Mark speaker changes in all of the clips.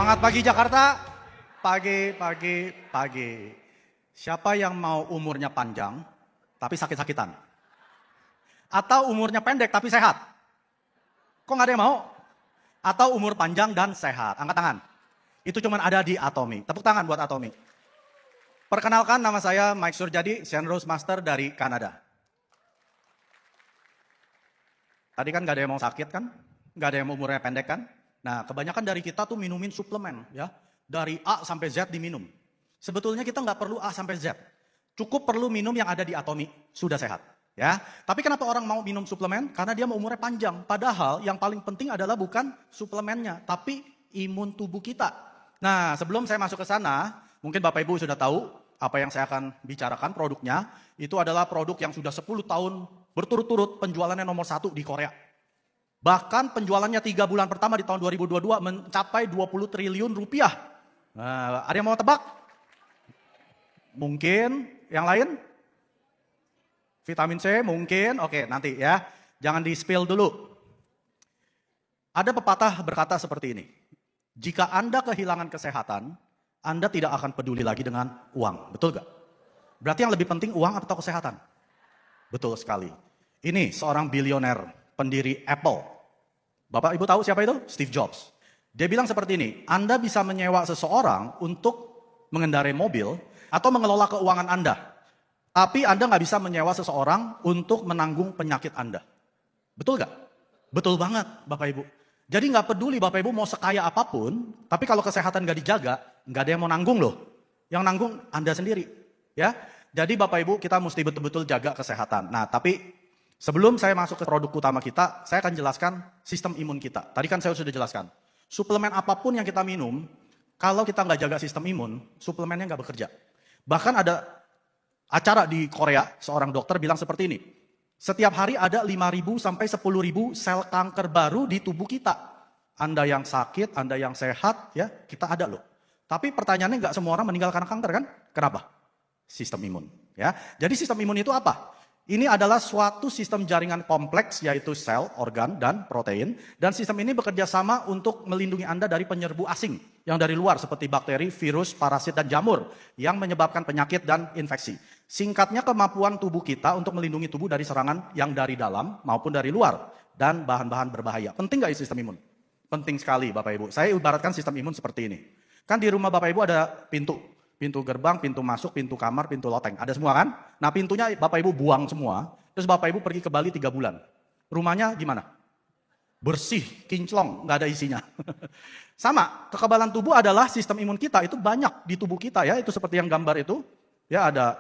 Speaker 1: Semangat pagi Jakarta. Pagi, pagi, pagi. Siapa yang mau umurnya panjang tapi sakit-sakitan? Atau umurnya pendek tapi sehat? Kok nggak ada yang mau? Atau umur panjang dan sehat? Angkat tangan. Itu cuma ada di Atomi. Tepuk tangan buat Atomi. Perkenalkan, nama saya Mike Surjadi, Shenrose Master dari Kanada. Tadi kan nggak ada yang mau sakit kan? Nggak ada yang mau umurnya pendek kan? Nah, kebanyakan dari kita tuh minumin suplemen ya. Dari A sampai Z diminum. Sebetulnya kita nggak perlu A sampai Z. Cukup perlu minum yang ada di Atomi, sudah sehat. Ya, tapi kenapa orang mau minum suplemen? Karena dia mau umurnya panjang. Padahal yang paling penting adalah bukan suplemennya, tapi imun tubuh kita. Nah, sebelum saya masuk ke sana, mungkin Bapak Ibu sudah tahu apa yang saya akan bicarakan produknya. Itu adalah produk yang sudah 10 tahun berturut-turut penjualannya nomor 1 di Korea. Bahkan penjualannya 3 bulan pertama di tahun 2022 mencapai 20 triliun rupiah. Nah, ada yang mau tebak? Mungkin. Yang lain? Vitamin C mungkin. Oke, nanti ya. Jangan di-spill dulu. Ada pepatah berkata seperti ini. Jika Anda kehilangan kesehatan, Anda tidak akan peduli lagi dengan uang. Betul gak? Berarti yang lebih penting uang atau kesehatan? Betul sekali. Ini seorang bilioner, pendiri Apple. Bapak Ibu tahu siapa itu? Steve Jobs. Dia bilang seperti ini, Anda bisa menyewa seseorang untuk mengendarai mobil atau mengelola keuangan Anda. Tapi Anda nggak bisa menyewa seseorang untuk menanggung penyakit Anda. Betul gak? Betul banget Bapak Ibu. Jadi nggak peduli Bapak Ibu mau sekaya apapun, tapi kalau kesehatan nggak dijaga, nggak ada yang mau nanggung loh. Yang nanggung Anda sendiri. Ya. Jadi Bapak Ibu kita mesti betul-betul jaga kesehatan. Nah tapi sebelum saya masuk ke produk utama kita, saya akan jelaskan sistem imun kita. Tadi kan saya sudah jelaskan. Suplemen apapun yang kita minum, kalau kita nggak jaga sistem imun, suplemennya nggak bekerja. Bahkan ada acara di Korea, seorang dokter bilang seperti ini. Setiap hari ada 5.000 sampai 10.000 sel kanker baru di tubuh kita. Anda yang sakit, Anda yang sehat, ya kita ada loh. Tapi pertanyaannya nggak semua orang meninggal karena kanker kan? Kenapa? Sistem imun. Ya, jadi sistem imun itu apa? Ini adalah suatu sistem jaringan kompleks yaitu sel, organ, dan protein. Dan sistem ini bekerja sama untuk melindungi Anda dari penyerbu asing yang dari luar seperti bakteri, virus, parasit, dan jamur yang menyebabkan penyakit dan infeksi. Singkatnya kemampuan tubuh kita untuk melindungi tubuh dari serangan yang dari dalam maupun dari luar dan bahan-bahan berbahaya. Penting nggak sistem imun? Penting sekali Bapak Ibu. Saya ibaratkan sistem imun seperti ini. Kan di rumah Bapak Ibu ada pintu. Pintu gerbang, pintu masuk, pintu kamar, pintu loteng. Ada semua kan? Nah pintunya Bapak Ibu buang semua. Terus Bapak Ibu pergi ke Bali 3 bulan. Rumahnya gimana? Bersih, kinclong, nggak ada isinya. Sama, kekebalan tubuh adalah sistem imun kita. Itu banyak di tubuh kita ya. Itu seperti yang gambar itu. Ya ada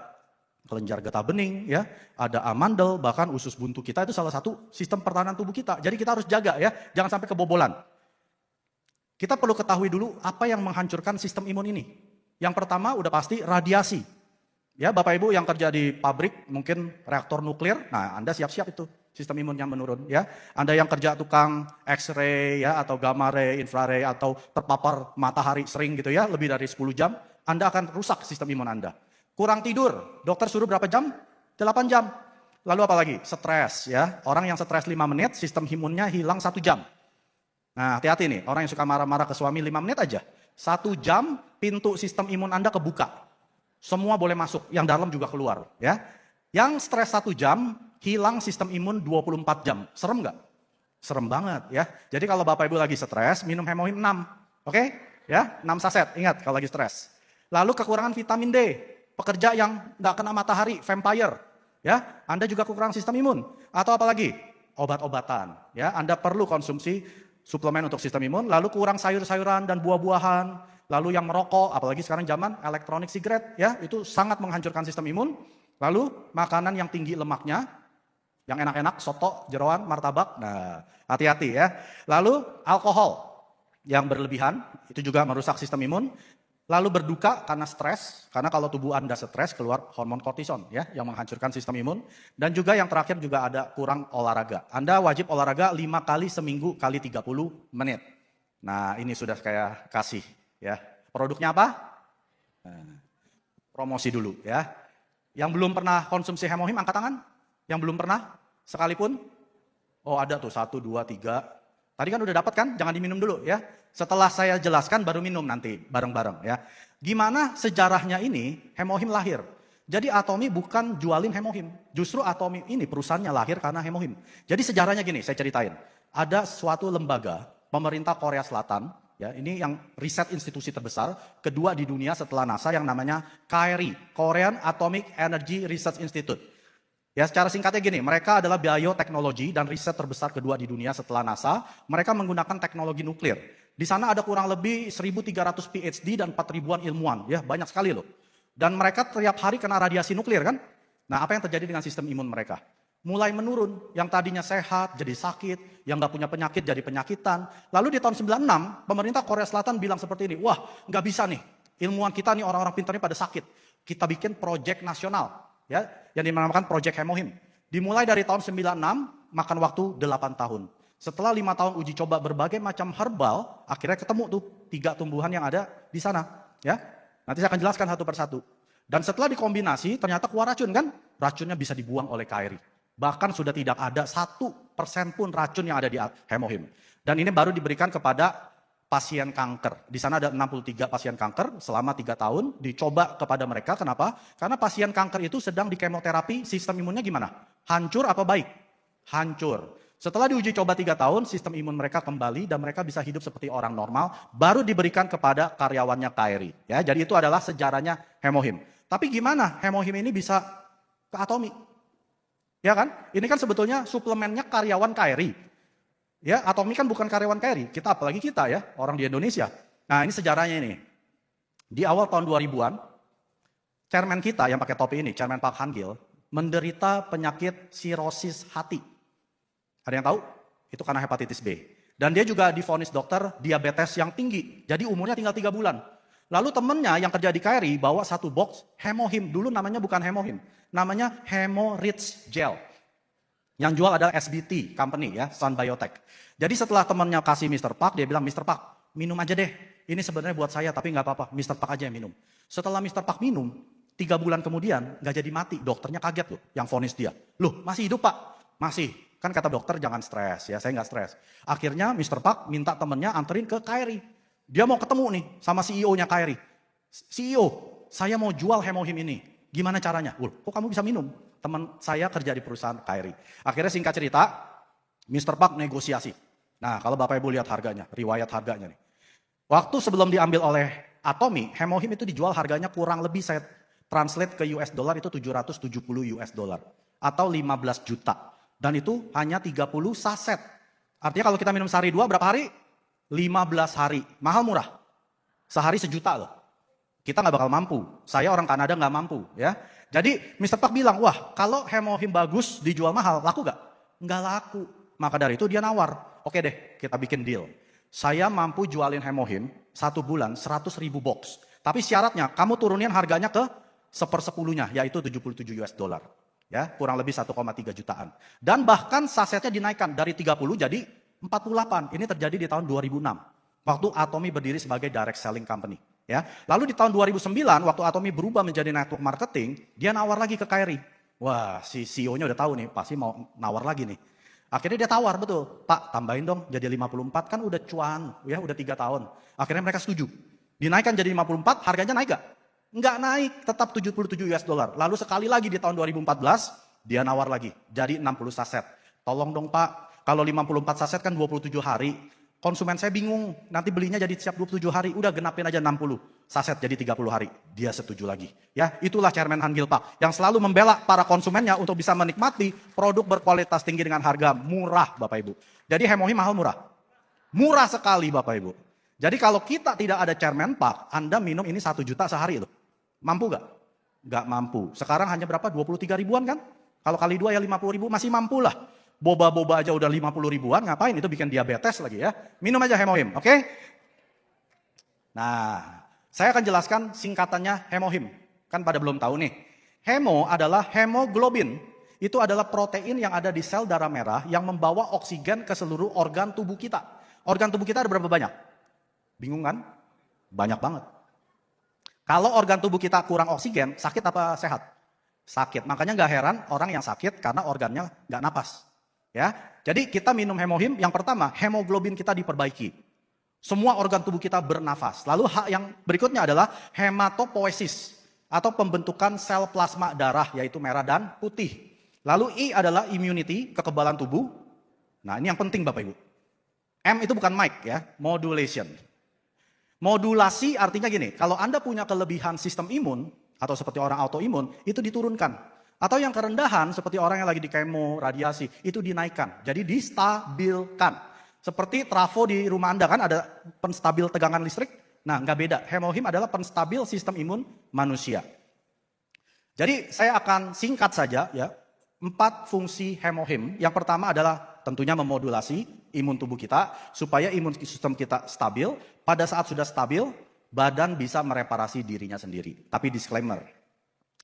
Speaker 1: kelenjar getah bening, ya ada amandel, bahkan usus buntu kita itu salah satu sistem pertahanan tubuh kita. Jadi kita harus jaga ya, jangan sampai kebobolan. Kita perlu ketahui dulu apa yang menghancurkan sistem imun ini. Yang pertama udah pasti radiasi. Ya Bapak Ibu yang kerja di pabrik mungkin reaktor nuklir, nah Anda siap-siap itu sistem imunnya menurun ya. Anda yang kerja tukang X-ray ya atau gamma ray, infrared atau terpapar matahari sering gitu ya, lebih dari 10 jam, Anda akan rusak sistem imun Anda. Kurang tidur, dokter suruh berapa jam? 8 jam. Lalu apa lagi? Stres ya. Orang yang stres 5 menit, sistem imunnya hilang 1 jam. Nah hati-hati nih, orang yang suka marah-marah ke suami 5 menit aja. 1 jam pintu sistem imun Anda kebuka. Semua boleh masuk, yang dalam juga keluar. Ya. Yang stres 1 jam, hilang sistem imun 24 jam. Serem nggak? Serem banget ya. Jadi kalau Bapak Ibu lagi stres, minum Hemohim 6. Oke? Ya, 6 saset, ingat kalau lagi stres. Lalu kekurangan vitamin D. Pekerja yang nggak kena matahari, vampire. Ya, Anda juga kekurangan sistem imun. Atau apa lagi? Obat-obatan. Ya, Anda perlu konsumsi suplemen untuk sistem imun, lalu kurang sayur-sayuran dan buah-buahan, lalu yang merokok, apalagi sekarang zaman elektronik sigaret, ya itu sangat menghancurkan sistem imun. Lalu makanan yang tinggi lemaknya, yang enak-enak, soto, jeroan, martabak, nah hati-hati ya. Lalu alkohol yang berlebihan, itu juga merusak sistem imun. Lalu berduka karena stres, karena kalau tubuh Anda stres keluar hormon kortison ya yang menghancurkan sistem imun. Dan juga yang terakhir juga ada kurang olahraga. Anda wajib olahraga 5 kali seminggu kali 30 menit. Nah ini sudah saya kasih ya. Produknya apa? Nah, promosi dulu ya. Yang belum pernah konsumsi Hemohim angkat tangan. Yang belum pernah sekalipun? Oh ada tuh 1, 2, 3. Tadi kan udah dapat kan? Jangan diminum dulu ya. Setelah saya jelaskan baru minum nanti bareng-bareng ya. Gimana sejarahnya ini Hemohim lahir? Jadi Atomi bukan jualin Hemohim. Justru Atomi ini perusahaannya lahir karena Hemohim. Jadi sejarahnya gini, saya ceritain. Ada suatu lembaga pemerintah Korea Selatan, ya, ini yang riset institusi terbesar kedua di dunia setelah NASA yang namanya KRI, Korean Atomic Energy Research Institute. Ya, secara singkatnya gini, mereka adalah bioteknologi dan riset terbesar kedua di dunia setelah NASA. Mereka menggunakan teknologi nuklir. Di sana ada kurang lebih 1.300 PhD dan 4.000-an ilmuwan, ya, banyak sekali loh. Dan mereka tiap hari kena radiasi nuklir kan? Nah, apa yang terjadi dengan sistem imun mereka? Mulai menurun, yang tadinya sehat jadi sakit, yang nggak punya penyakit jadi penyakitan. Lalu di tahun 96, pemerintah Korea Selatan bilang seperti ini, wah nggak bisa nih, ilmuwan kita nih orang-orang pintar ini pada sakit. Kita bikin proyek nasional, ya, yang dinamakan Proyek Hemohim. Dimulai dari tahun 96, makan waktu 8 tahun. Setelah 5 tahun uji coba berbagai macam herbal, akhirnya ketemu tuh 3 tumbuhan yang ada di sana, ya. Nanti saya akan jelaskan satu persatu. Dan setelah dikombinasi, ternyata keluar racun kan? Racunnya bisa dibuang oleh KRI. Bahkan sudah tidak ada 1% pun racun yang ada di Hemohim. Dan ini baru diberikan kepada pasien kanker. Di sana ada 63 pasien kanker selama 3 tahun. Dicoba kepada mereka, kenapa? Karena pasien kanker itu sedang di kemoterapi, sistem imunnya gimana? Hancur apa baik? Hancur. Setelah diuji coba 3 tahun, sistem imun mereka kembali dan mereka bisa hidup seperti orang normal, baru diberikan kepada karyawannya KRI. Ya, jadi itu adalah sejarahnya Hemohim. Tapi gimana Hemohim ini bisa ke Atomi? Ya kan? Ini kan sebetulnya suplemennya karyawan KRI. Ya, Atomi kan bukan karyawan KRI. Kita apalagi kita ya, orang di Indonesia. Nah, ini sejarahnya ini. Di awal tahun 2000-an, chairman kita yang pakai topi ini, Chairman Park Han-gil, menderita penyakit sirosis hati. Ada yang tahu? Itu karena hepatitis B. Dan dia juga divonis dokter diabetes yang tinggi. Jadi umurnya tinggal 3 bulan. Lalu temennya yang kerja di KRI bawa 1 box Hemohim. Dulu namanya bukan Hemohim. Namanya Hemorrhage Gel. Yang jual adalah SBT company ya, Sun Biotech. Jadi setelah temennya kasih Mr. Park, dia bilang, Mr. Park, minum aja deh. Ini sebenarnya buat saya tapi nggak apa-apa. Mr. Park aja yang minum. Setelah Mr. Park minum, 3 bulan kemudian nggak jadi mati. Dokternya kaget loh yang vonis dia. Loh, masih hidup Pak? Masih. Kan kata dokter jangan stres ya, saya nggak stres. Akhirnya Mr. Park minta temennya anterin ke KRI. Dia mau ketemu nih sama CEO-nya KRI. CEO, saya mau jual Hemohim ini. Gimana caranya? Kok kamu bisa minum? Teman saya kerja di perusahaan KRI. Akhirnya singkat cerita, Mr. Park negosiasi. Nah, kalau Bapak Ibu lihat harganya, riwayat harganya nih. Waktu sebelum diambil oleh Atomi, Hemohim itu dijual harganya kurang lebih saya translate ke US dollar itu 770 US dollar. Atau 15 juta. Dan itu hanya 30 saset. Artinya kalau kita minum sehari 2 berapa hari? 15 hari. Mahal murah? Sehari 1 juta loh. Kita nggak bakal mampu. Saya orang Kanada nggak mampu ya. Jadi Mr. Park bilang, wah kalau Hemohim bagus dijual mahal, laku nggak? Nggak laku. Maka dari itu dia nawar. Oke deh, kita bikin deal. Saya mampu jualin Hemohim 1 bulan 100.000 box. Tapi syaratnya kamu turunin harganya ke 1/10-nya, yaitu 77 US dollar. Ya, kurang lebih 1,3 jutaan. Dan bahkan sasetnya dinaikkan dari 30 jadi 48. Ini terjadi di tahun 2006. Waktu Atomi berdiri sebagai direct selling company. Ya. Lalu di tahun 2009, waktu Atomi berubah menjadi network marketing, dia nawar lagi ke KRI. Wah, si CEO-nya udah tahu nih, pasti mau nawar lagi nih. Akhirnya dia tawar, betul. Pak, tambahin dong jadi 54, kan udah cuan, ya udah 3 tahun. Akhirnya mereka setuju. Dinaikkan jadi 54, harganya naik gak? Enggak naik, tetap 77 US dollar. Lalu sekali lagi di tahun 2014, dia nawar lagi, jadi 60 saset. Tolong dong Pak, kalau 54 saset kan 27 hari. Konsumen saya bingung, nanti belinya jadi siap 27 hari, udah genapin aja 60 saset jadi 30 hari. Dia setuju lagi. Ya, itulah Chairman Han-gil Pak, yang selalu membela para konsumennya untuk bisa menikmati produk berkualitas tinggi dengan harga murah Bapak Ibu. Jadi Hemohim mahal murah? Murah sekali Bapak Ibu. Jadi kalau kita tidak ada Chairman Park, Anda minum ini 1 juta sehari loh. Mampu gak? Gak mampu. Sekarang hanya berapa? 23 ribuan kan? Kalau kali 2 ya 50 ribu, masih mampu lah. Boba-boba aja udah 50 ribuan, ngapain? Itu bikin diabetes lagi ya. Minum aja Hemohim, oke? Nah, saya akan jelaskan singkatannya Hemohim. Kan pada belum tahu nih. Hemo adalah hemoglobin. Itu adalah protein yang ada di sel darah merah yang membawa oksigen ke seluruh organ tubuh kita. Organ tubuh kita ada berapa banyak? Bingung kan? Banyak banget. Kalau organ tubuh kita kurang oksigen, sakit apa sehat? Sakit. Makanya gak heran orang yang sakit karena organnya gak napas. Ya, jadi kita minum hemohim, yang pertama hemoglobin kita diperbaiki. Semua organ tubuh kita bernafas. Lalu hak yang berikutnya adalah hematopoiesis atau pembentukan sel plasma darah yaitu merah dan putih. Lalu I adalah immunity, kekebalan tubuh. Nah, ini yang penting Bapak Ibu. M itu bukan mic ya, modulation. Modulasi artinya gini, kalau Anda punya kelebihan sistem imun atau seperti orang autoimun, itu diturunkan. Atau yang kerendahan seperti orang yang lagi di kemo, radiasi, itu dinaikkan. Jadi distabilkan. Seperti trafo di rumah Anda kan ada penstabil tegangan listrik. Nah nggak beda, hemohim adalah penstabil sistem imun manusia. Jadi saya akan singkat saja ya, 4 fungsi hemohim. Yang pertama adalah tentunya memodulasi imun tubuh kita supaya imun sistem kita stabil. Pada saat sudah stabil, badan bisa mereparasi dirinya sendiri. Tapi disclaimer,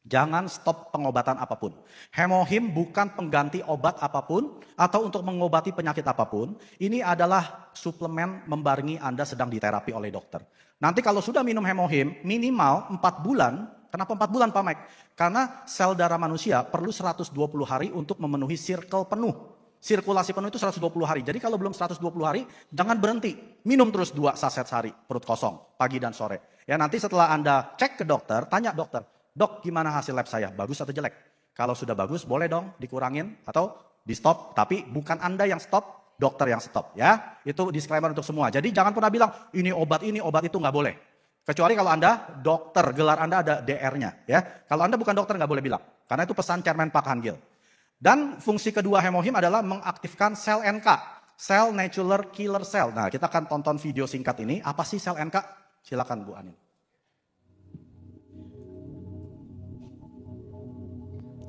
Speaker 1: jangan stop pengobatan apapun. Hemohim bukan pengganti obat apapun atau untuk mengobati penyakit apapun. Ini adalah suplemen membarengi Anda sedang diterapi oleh dokter. Nanti kalau sudah minum hemohim minimal 4 bulan. Kenapa 4 bulan Pak Mike? Karena sel darah manusia perlu 120 hari untuk memenuhi circle penuh. Sirkulasi penuh itu 120 hari. Jadi kalau belum 120 hari, jangan berhenti. Minum terus 2 saset sehari, perut kosong, pagi dan sore. Ya nanti setelah Anda cek ke dokter, tanya dokter, "Dok, gimana hasil lab saya? Bagus atau jelek?" Kalau sudah bagus, boleh dong dikurangin atau di stop. Tapi bukan Anda yang stop, dokter yang stop. Ya, itu disclaimer untuk semua. Jadi jangan pernah bilang, ini, obat itu nggak boleh. Kecuali kalau Anda dokter, gelar Anda ada DR-nya. Ya, kalau Anda bukan dokter nggak boleh bilang. Karena itu pesan Chairman Pak Han-gil. Dan fungsi kedua hemohim adalah mengaktifkan sel NK. Sel Natural Killer Cell. Nah, kita akan tonton video singkat ini. Apa sih sel NK? Silakan Bu Anin.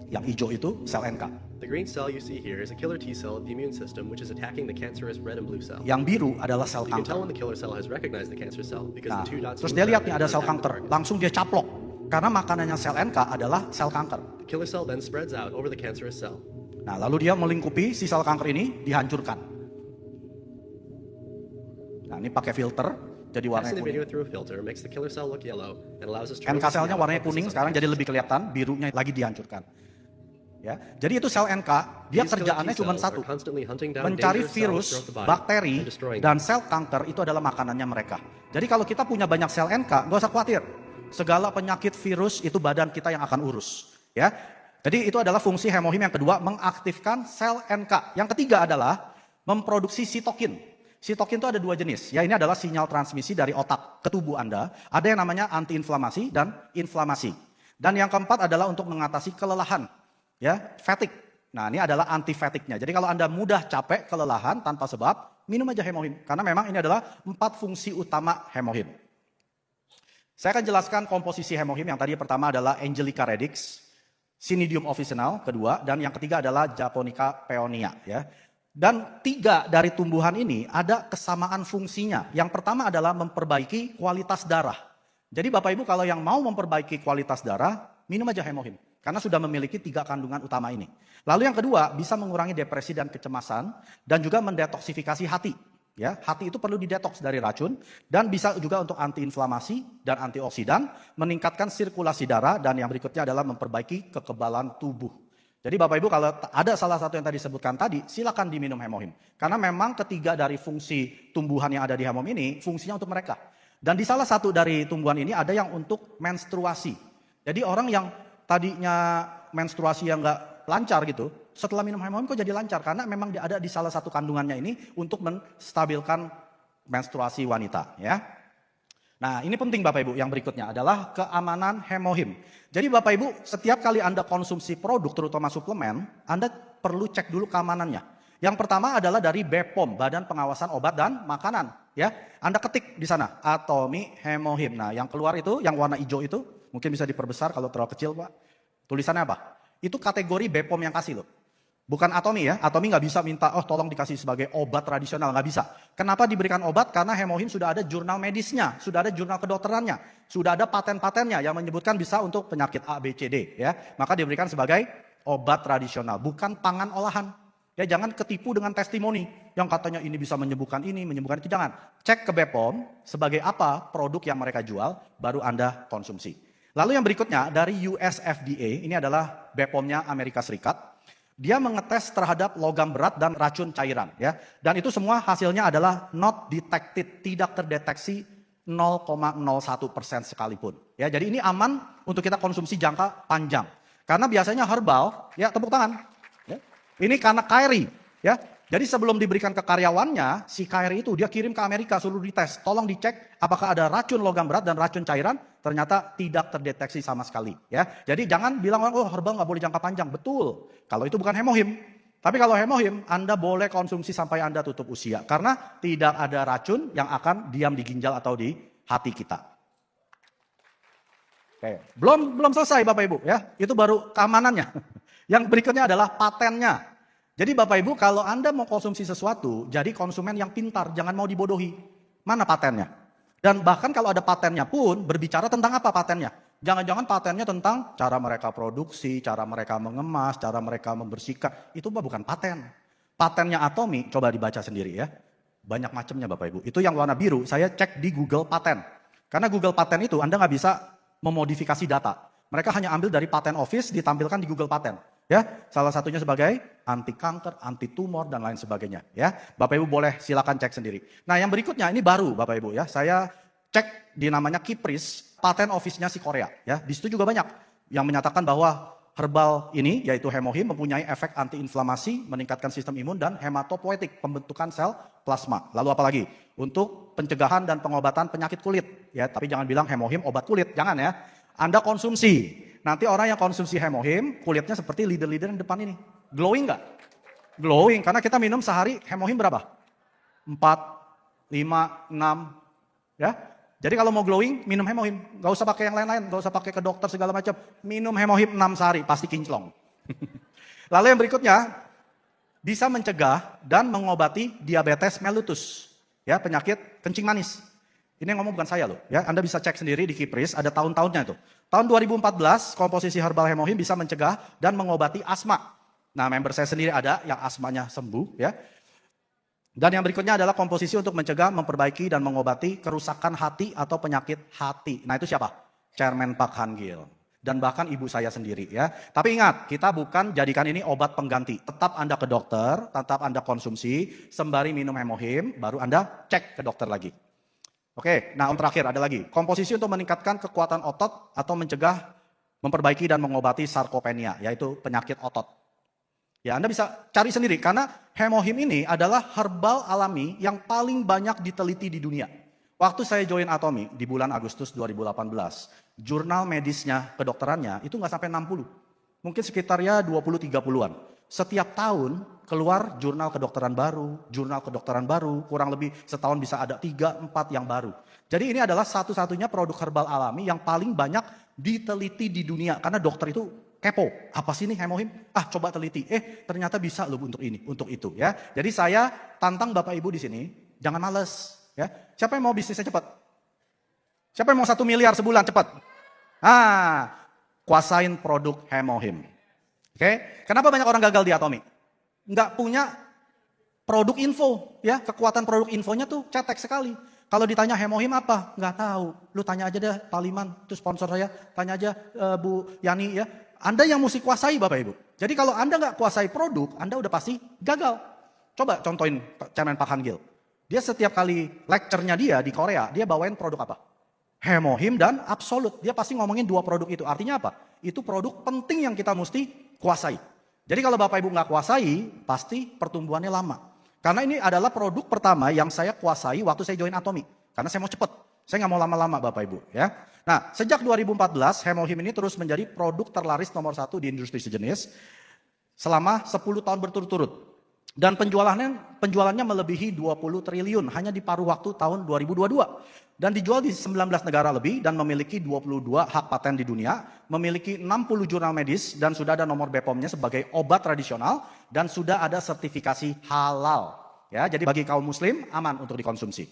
Speaker 1: Yang hijau itu sel NK.
Speaker 2: The green cell you see here is a killer T cell of the immune system which is attacking the cancerous red and blue cell.
Speaker 1: Yang biru adalah sel
Speaker 2: You can tell
Speaker 1: kanker.
Speaker 2: when the killer cell has recognized the cancer cell because
Speaker 1: Nah,
Speaker 2: the 2 dots
Speaker 1: terus
Speaker 2: move
Speaker 1: dia lihat
Speaker 2: around
Speaker 1: nih ada
Speaker 2: and
Speaker 1: sel
Speaker 2: attack the
Speaker 1: kanker.
Speaker 2: target.
Speaker 1: Langsung dia caplok. Karena makanannya sel NK adalah sel kanker.
Speaker 2: The killer cell then spreads out over the cancerous cell.
Speaker 1: Nah, lalu dia melingkupi si sel kanker ini, dihancurkan. Nah, ini pakai filter, jadi warnanya
Speaker 2: Passing the
Speaker 1: kuning.
Speaker 2: video through a filter makes the killer cell look yellow and allows us to
Speaker 1: NK
Speaker 2: really see
Speaker 1: selnya
Speaker 2: how it
Speaker 1: warnanya
Speaker 2: focuses
Speaker 1: kuning,
Speaker 2: on
Speaker 1: sekarang
Speaker 2: the
Speaker 1: jadi
Speaker 2: cancer
Speaker 1: lebih
Speaker 2: cell.
Speaker 1: kelihatan, birunya lagi dihancurkan. Ya, jadi itu sel NK, dia
Speaker 2: These killer
Speaker 1: kerjaannya
Speaker 2: T
Speaker 1: cuma
Speaker 2: cells
Speaker 1: satu,
Speaker 2: are constantly hunting down
Speaker 1: mencari
Speaker 2: dangerous cells
Speaker 1: virus,
Speaker 2: throughout the body
Speaker 1: bakteri,
Speaker 2: and destroying
Speaker 1: dan
Speaker 2: them.
Speaker 1: sel kanker itu adalah makanannya mereka. Jadi kalau kita punya banyak sel NK, nggak usah khawatir. Segala penyakit virus itu badan kita yang akan urus. Ya, jadi itu adalah fungsi hemohim yang kedua, mengaktifkan sel NK. Yang ketiga adalah memproduksi sitokin. Sitokin itu ada 2 jenis. Ya, ini adalah sinyal transmisi dari otak ke tubuh Anda. Ada yang namanya antiinflamasi dan inflamasi. Dan yang keempat adalah untuk mengatasi kelelahan. Ya, fatigue. Nah, ini adalah anti-fatigue-nya. Jadi kalau Anda mudah capek, kelelahan tanpa sebab, minum aja hemohim. Karena memang ini adalah 4 fungsi utama hemohim. Saya akan jelaskan komposisi hemohim. Yang tadi pertama adalah Angelica radix, Cnidium officinal kedua, dan yang ketiga adalah Japonica peonia. Ya. Dan 3 dari tumbuhan ini ada kesamaan fungsinya. Yang pertama adalah memperbaiki kualitas darah. Jadi Bapak Ibu kalau yang mau memperbaiki kualitas darah, minum aja hemohim. Karena sudah memiliki 3 kandungan utama ini. Lalu yang kedua, bisa mengurangi depresi dan kecemasan, dan juga mendetoksifikasi hati. Ya, hati itu perlu didetoks dari racun, dan bisa juga untuk antiinflamasi dan antioksidan, meningkatkan sirkulasi darah, dan yang berikutnya adalah memperbaiki kekebalan tubuh. Jadi Bapak Ibu kalau ada salah satu yang tadi disebutkan tadi, silakan diminum hemohim. Karena memang ketiga dari fungsi tumbuhan yang ada di hemohim ini, fungsinya untuk mereka. Dan di salah satu dari tumbuhan ini ada yang untuk menstruasi. Jadi orang yang tadinya menstruasi yang nggak lancar gitu, setelah minum hemohim kok jadi lancar? Karena memang dia ada di salah satu kandungannya ini untuk menstabilkan menstruasi wanita. Ya. Nah ini penting Bapak Ibu, yang berikutnya adalah keamanan hemohim. Jadi Bapak Ibu setiap kali Anda konsumsi produk terutama suplemen, Anda perlu cek dulu keamanannya. Yang pertama adalah dari BPOM, Badan Pengawasan Obat dan Makanan. Ya, Anda ketik di sana, Atomi Hemohim. Nah yang keluar itu, yang warna hijau itu, mungkin bisa diperbesar kalau terlalu kecil Pak. Tulisannya apa? Itu kategori BPOM yang kasih loh. Bukan Atomi ya, Atomi nggak bisa minta, oh tolong dikasih sebagai obat tradisional, nggak bisa. Kenapa diberikan obat? Karena hemohim sudah ada jurnal medisnya, sudah ada jurnal kedokterannya, sudah ada paten-patennya yang menyebutkan bisa untuk penyakit A, B, C, D. Ya, maka diberikan sebagai obat tradisional, bukan pangan olahan. Ya, jangan ketipu dengan testimoni yang katanya ini bisa menyembuhkan ini, menyembuhkan itu, jangan. Cek ke BPOM sebagai apa produk yang mereka jual, baru Anda konsumsi. Lalu yang berikutnya dari US FDA, ini adalah BPOM-nya Amerika Serikat. Dia mengetes terhadap logam berat dan racun cairan, ya. Dan itu semua hasilnya adalah not detected, tidak terdeteksi 0,01% sekalipun. Ya, jadi ini aman untuk kita konsumsi jangka panjang. Karena biasanya herbal, ya tepuk tangan. Ya. Ini karena Kyrie, ya. Jadi sebelum diberikan ke karyawannya, si Kyrie itu dia kirim ke Amerika, suruh dites. Tolong dicek apakah ada racun logam berat dan racun cairan. Ternyata tidak terdeteksi sama sekali. Ya, jadi jangan bilang orang, oh herbal nggak boleh jangka panjang. Betul, kalau itu bukan hemohim. Tapi kalau hemohim, Anda boleh konsumsi sampai Anda tutup usia. Karena tidak ada racun yang akan diam di ginjal atau di hati kita. Oke. Belum selesai Bapak Ibu, ya. Itu baru keamanannya. Yang berikutnya adalah patennya. Jadi Bapak Ibu, kalau Anda mau konsumsi sesuatu, jadi konsumen yang pintar, jangan mau dibodohi. Mana patennya? Dan bahkan kalau ada patennya pun, berbicara tentang apa patennya? Jangan-jangan patennya tentang cara mereka produksi, cara mereka mengemas, cara mereka membersihkan. Itu bukan paten. Patennya Atomy, coba dibaca sendiri ya. Banyak macamnya Bapak Ibu. Itu yang warna biru, saya cek di Google Paten. Karena Google Paten itu Anda nggak bisa memodifikasi data. Mereka hanya ambil dari Patent Office, ditampilkan di Google Paten. Ya, salah satunya sebagai anti kanker, anti tumor dan lain sebagainya. Ya, Bapak Ibu boleh silakan cek sendiri. Nah, yang berikutnya ini baru Bapak Ibu ya. Saya cek di namanya Kipris, Patent Office-nya si Korea. Ya, di situ juga banyak yang menyatakan bahwa herbal ini yaitu hemohim mempunyai efek antiinflamasi, meningkatkan sistem imun dan hematopoietik, pembentukan sel plasma. Lalu apa lagi? Untuk pencegahan dan pengobatan penyakit kulit. Ya, tapi jangan bilang hemohim obat kulit, jangan ya. Anda konsumsi. Nanti orang yang konsumsi hemohim, kulitnya seperti leader-leader yang depan ini. Glowing nggak? Glowing, karena kita minum sehari hemohim berapa? 4, 5, 6. Ya. Jadi kalau mau glowing, minum hemohim. Nggak usah pakai yang lain-lain, nggak usah pakai ke dokter segala macam. Minum hemohim 6 sehari, pasti kinclong. Lalu yang berikutnya, bisa mencegah dan mengobati diabetes mellitus. Ya, penyakit kencing manis. Ini yang ngomong bukan saya loh, ya. Anda bisa cek sendiri di Kipris, ada tahun-tahunnya itu. Tahun 2014, komposisi herbal hemohim bisa mencegah dan mengobati asma. Nah, member saya sendiri ada yang asmanya sembuh, ya. Dan yang berikutnya adalah komposisi untuk mencegah, memperbaiki dan mengobati kerusakan hati atau penyakit hati. Nah, itu siapa? Chairman Park Han-gil. Dan bahkan ibu saya sendiri, ya. Tapi ingat, kita bukan jadikan ini obat pengganti. Tetap Anda ke dokter, tetap Anda konsumsi, sembari minum hemohim, baru Anda cek ke dokter lagi. Oke, nah yang terakhir ada lagi. Komposisi untuk meningkatkan kekuatan otot atau mencegah, memperbaiki dan mengobati sarkopenia, yaitu penyakit otot. Ya, Anda bisa cari sendiri karena hemohim ini adalah herbal alami yang paling banyak diteliti di dunia. Waktu saya join Atomy di bulan Agustus 2018, jurnal medisnya, kedokterannya itu nggak sampai 60. Mungkin sekitar ya 20-30-an. Setiap tahun keluar jurnal kedokteran baru, kurang lebih setahun bisa ada 3-4 yang baru. Jadi ini adalah satu-satunya produk herbal alami yang paling banyak diteliti di dunia. Karena dokter itu kepo, apa sih ini hemohim? Coba teliti, ternyata bisa loh untuk ini, untuk itu ya. Jadi saya tantang Bapak Ibu di sini, jangan males ya. Siapa yang mau bisnisnya cepat? Siapa yang mau 1 miliar sebulan cepat? Kuasain produk hemohim. Oke, kenapa banyak orang gagal di Atomy? Nggak punya produk info, ya. Kekuatan produk infonya tuh cetek sekali. Kalau ditanya hemohim apa? Nggak tahu. Lu tanya aja deh Pak Liman, itu sponsor saya. Tanya aja Bu Yani ya. Anda yang mesti kuasai Bapak Ibu. Jadi kalau Anda nggak kuasai produk, Anda udah pasti gagal. Coba contohin Chairman Park Han-gil. Dia setiap kali lecture-nya dia di Korea, dia bawain produk apa? Hemohim dan Absolut. Dia pasti ngomongin 2 produk itu. Artinya apa? Itu produk penting yang kita mesti kuasai. Jadi kalau Bapak Ibu nggak kuasai, pasti pertumbuhannya lama. Karena ini adalah produk pertama yang saya kuasai waktu saya join Atomy. Karena saya mau cepet. Saya nggak mau lama-lama Bapak Ibu. Ya. Nah, sejak 2014, hemohim ini terus menjadi produk terlaris nomor 1 di industri sejenis selama 10 tahun berturut-turut. Dan penjualannya melebihi 20 triliun hanya di paruh waktu tahun 2022. Dan dijual di 19 negara lebih dan memiliki 22 hak paten di dunia, memiliki 60 jurnal medis dan sudah ada nomor BPOM-nya sebagai obat tradisional dan sudah ada sertifikasi halal. Ya, jadi bagi kaum muslim aman untuk dikonsumsi.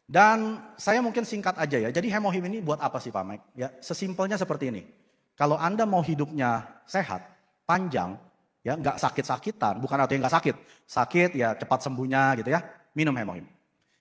Speaker 1: Dan saya mungkin singkat aja ya. Jadi hemohim ini buat apa sih Pak Mike? Ya, sesimpelnya seperti ini. Kalau Anda mau hidupnya sehat, panjang, ya nggak sakit-sakitan, bukan artinya nggak sakit. Sakit ya cepat sembuhnya gitu ya, minum hemohim.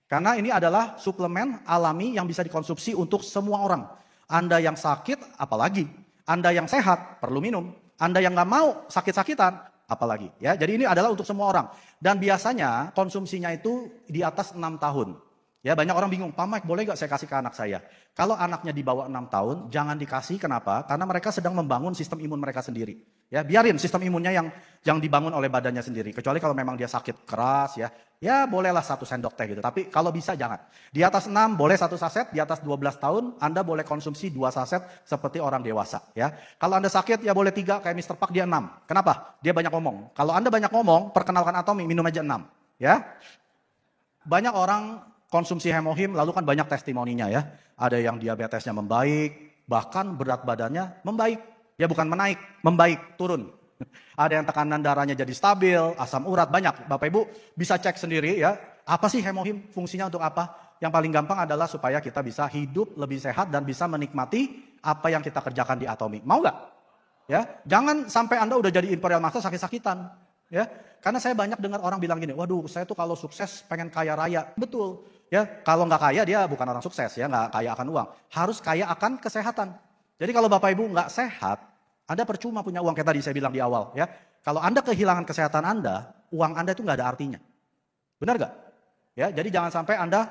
Speaker 1: Karena ini adalah suplemen alami yang bisa dikonsumsi untuk semua orang. Anda yang sakit apalagi, Anda yang sehat perlu minum. Anda yang nggak mau sakit-sakitan, apalagi ya. Jadi ini adalah untuk semua orang. Dan biasanya konsumsinya itu di atas 6 tahun. Ya, banyak orang bingung, Pak Mike boleh gak saya kasih ke anak saya? Kalau anaknya di bawah 6 tahun, jangan dikasih. Kenapa? Karena mereka sedang membangun sistem imun mereka sendiri. Ya, biarin sistem imunnya yang dibangun oleh badannya sendiri. Kecuali kalau memang dia sakit keras ya bolehlah 1 sendok teh gitu. Tapi kalau bisa jangan. Di atas 6 boleh 1 saset, di atas 12 tahun Anda boleh konsumsi 2 saset seperti orang dewasa. Ya, kalau Anda sakit ya boleh 3, kayak Mr. Park dia 6. Kenapa? Dia banyak ngomong. Kalau Anda banyak ngomong, perkenalkan Atomy, minum aja 6. Ya, banyak orang konsumsi hemohim, lalu kan banyak testimoninya ya. Ada yang diabetesnya membaik, bahkan berat badannya membaik. Ya bukan menaik, membaik, turun. Ada yang tekanan darahnya jadi stabil, asam urat, banyak. Bapak Ibu bisa cek sendiri ya. Apa sih hemohim, fungsinya untuk apa? Yang paling gampang adalah supaya kita bisa hidup lebih sehat dan bisa menikmati apa yang kita kerjakan di Atomy. Mau nggak? Ya, jangan sampai Anda udah jadi Imperial Master sakit-sakitan. Ya, karena saya banyak dengar orang bilang gini, waduh saya tuh kalau sukses pengen kaya raya. Betul. Ya, kalau nggak kaya dia bukan orang sukses ya, nggak kaya akan uang. Harus kaya akan kesehatan. Jadi kalau Bapak Ibu nggak sehat, Anda percuma punya uang kayak tadi saya bilang di awal ya. Kalau Anda kehilangan kesehatan Anda, uang Anda itu nggak ada artinya. Benar nggak? Ya, jadi jangan sampai Anda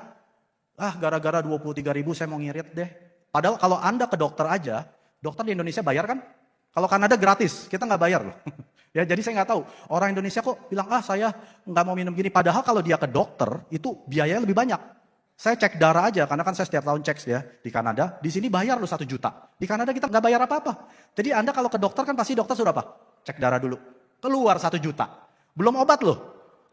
Speaker 1: gara-gara 23.000 saya mau ngirit deh. Padahal kalau Anda ke dokter aja, dokter di Indonesia bayar kan? Kalau Kanada gratis, kita nggak bayar loh. Ya, jadi saya nggak tahu orang Indonesia kok bilang saya nggak mau minum gini. Padahal kalau dia ke dokter itu biayanya lebih banyak. Saya cek darah aja karena kan saya setiap tahun cek ya di Kanada. Di sini bayar loh 1 juta. Di Kanada kita nggak bayar apa-apa. Jadi Anda kalau ke dokter kan pasti dokter sudah apa? Cek darah dulu. Keluar 1 juta. Belum obat loh.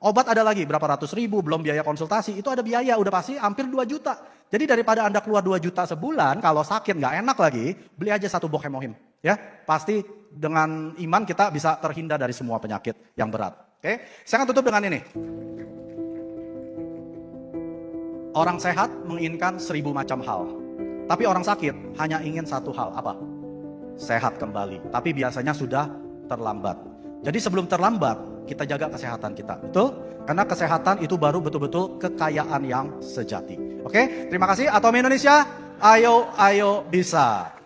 Speaker 1: Obat ada lagi berapa ratus ribu, belum biaya konsultasi. Itu ada biaya udah pasti hampir 2 juta. Jadi daripada Anda keluar 2 juta sebulan, kalau sakit nggak enak lagi, beli aja 1 box hemohim. Ya, pasti dengan iman kita bisa terhindar dari semua penyakit yang berat. Oke, saya akan tutup dengan ini. Orang sehat menginginkan 1000 macam hal. Tapi orang sakit hanya ingin 1 hal, apa? Sehat kembali. Tapi biasanya sudah terlambat. Jadi sebelum terlambat, kita jaga kesehatan kita. Betul? Karena kesehatan itu baru betul-betul kekayaan yang sejati. Oke, terima kasih. Atomy Indonesia, ayo bisa.